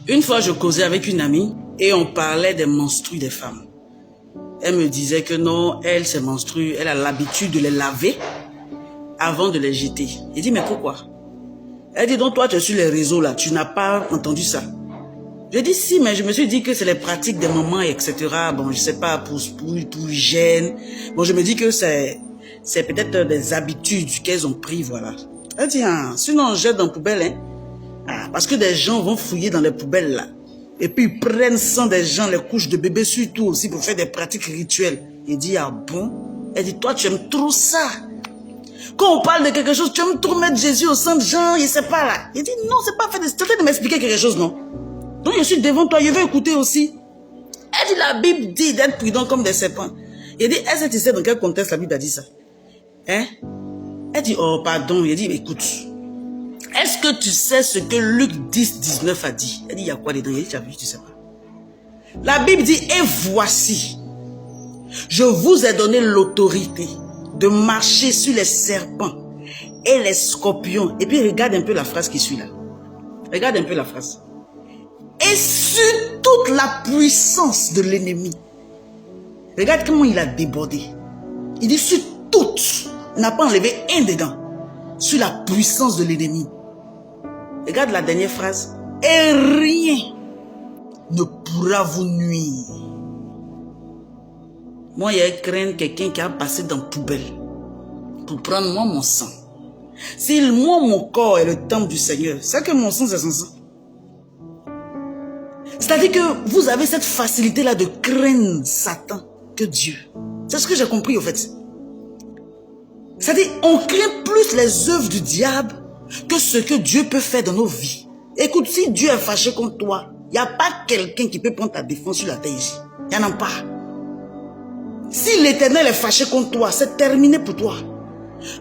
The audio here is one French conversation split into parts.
Une fois, je causais avec une amie et on parlait des menstrues des femmes. Elle me disait que non, elle, ses menstrues, elle a l'habitude de les laver avant de les jeter. J'ai dit, mais pourquoi? Elle dit, donc toi, tu es sur les réseaux là, tu n'as pas entendu ça. J'ai dit, si, mais je me suis dit que c'est les pratiques des mamans, etc. Bon, je sais pas, pour hygiène. Bon, je me dis que c'est peut-être des habitudes qu'elles ont pris, voilà. Elle dit, ah, sinon on jette dans la poubelle, hein. Ah, parce que des gens vont fouiller dans les poubelles là. Et puis ils prennent sang des gens, les couches de bébés surtout aussi pour faire des pratiques rituelles. Il dit, ah bon? Elle dit, toi tu aimes trop ça. Quand on parle de quelque chose, tu aimes trop mettre Jésus au centre, genre, il sait pas là. Il dit, non, c'est pas fait de... Tu de m'expliquer quelque chose, non? Donc je suis devant toi, je vais écouter aussi. Elle dit, la Bible dit d'être prudent comme des serpents. Il dit, est-ce que tu sais dans quel contexte la Bible a dit ça? Hein? Elle dit, oh pardon. Il dit, écoute, est-ce que tu sais ce que Luc 10, 19 a dit? Elle dit, il y a quoi dedans? Il dit, tu as vu, tu sais pas. La Bible dit, et voici, je vous ai donné l'autorité de marcher sur les serpents et les scorpions. Et puis regarde un peu la phrase qui suit là. Regarde un peu la phrase. Et sur toute la puissance de l'ennemi. Regarde comment il a débordé. Il dit sur toute. Il n'a pas enlevé un dedans. Sur la puissance de l'ennemi. Regarde la dernière phrase. Et rien ne pourra vous nuire. Moi, il y a craint quelqu'un qui a passé dans la poubelle pour prendre moi mon sang. Si moi, mon corps est le temple du Seigneur, c'est que mon sang, c'est son sang. C'est-à-dire que vous avez cette facilité-là de craindre Satan que Dieu. C'est ce que j'ai compris, au fait. C'est-à-dire, on craint plus les œuvres du diable que ce que Dieu peut faire dans nos vies. Écoute, si Dieu est fâché contre toi, il n'y a pas quelqu'un qui peut prendre ta défense sur la terre ici. Il n'y en a pas. Si l'Éternel est fâché contre toi, c'est terminé pour toi.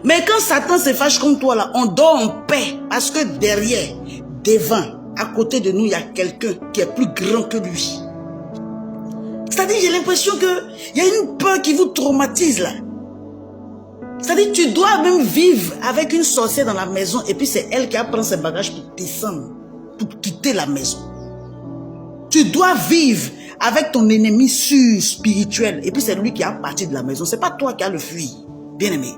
Mais quand Satan se fâche contre toi, là, on dort en paix. Parce que derrière, devant, à côté de nous, il y a quelqu'un qui est plus grand que lui. C'est-à-dire, j'ai l'impression qu'il y a une peur qui vous traumatise là. C'est-à-dire, tu dois même vivre avec une sorcière dans la maison et puis c'est elle qui apprend ses bagages pour descendre, pour quitter la maison. Tu dois vivre avec ton ennemi spirituel et puis c'est lui qui a parti de la maison. C'est pas toi qui as le fuir, bien aimé.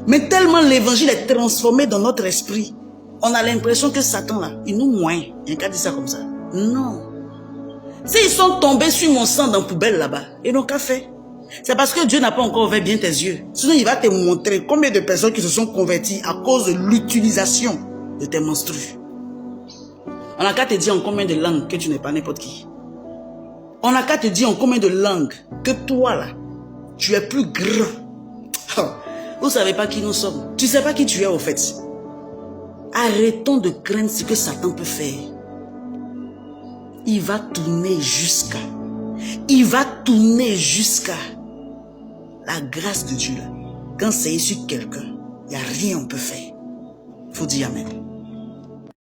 Mais tellement l'évangile est transformé dans notre esprit, on a l'impression que Satan là, il nous moigne. Il y a qu'à dire ça comme ça. Non. S'ils sont tombés sur mon sang dans la poubelle là-bas, ils n'ont qu'à faire. C'est parce que Dieu n'a pas encore ouvert bien tes yeux. Sinon, il va te montrer combien de personnes qui se sont converties à cause de l'utilisation de tes menstrues. On n'a qu'à te dire en combien de langues que tu n'es pas n'importe qui. On n'a qu'à te dire en combien de langues que toi là, tu es plus grand. Oh, vous ne savez pas qui nous sommes. Tu ne sais pas qui tu es au fait. Arrêtons de craindre ce que Satan peut faire. Il va tourner jusqu'à la grâce de Dieu. Là. Quand c'est sur quelqu'un, il n'y a rien qu'on peut faire. Il faut dire Amen.